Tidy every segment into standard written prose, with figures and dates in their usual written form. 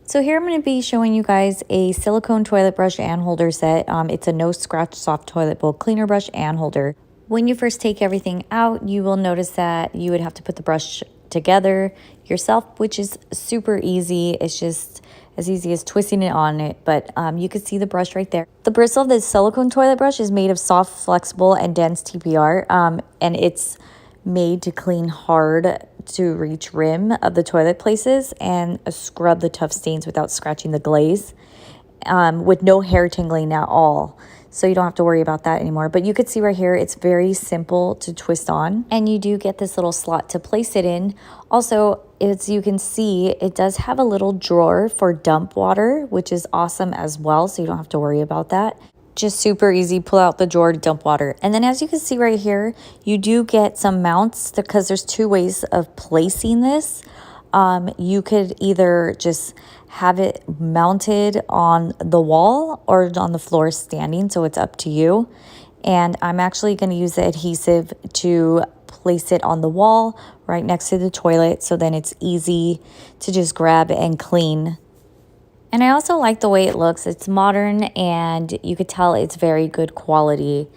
So here I'm going to be showing you guys a silicone toilet brush and holder set. It's a no scratch soft toilet bowl cleaner brush and holder. When you first take everything out, you will notice that you would have to put the brush together yourself, which is super easy. It's just as easy as twisting it on it, but you can see the brush right there. The bristle of this silicone toilet brush is made of soft, flexible, and dense TPR, and it's made to clean hard to reach rim of the toilet places and scrub the tough stains without scratching the glaze, with no hair tingling at all. So you don't have to worry about that anymore. But you could see right here, it's very simple to twist on. And you do get this little slot to place it in. Also, as you can see, it does have a little drawer for dump water, which is awesome as well. So you don't have to worry about that. Just super easy, pull out the drawer to dump water. And then as you can see right here, you do get some mounts because there's two ways of placing this. You could either just have it mounted on the wall or on the floor standing, so it's up to you. And I'm actually going to use the adhesive to place it on the wall right next to the toilet, so then it's easy to just grab and clean. And I also like the way it looks. It's modern and you could tell it's very good quality.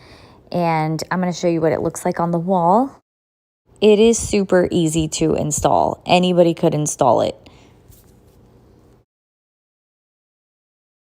And I'm going to show you what it looks like on the wall. It is super easy to install. Anybody could install it.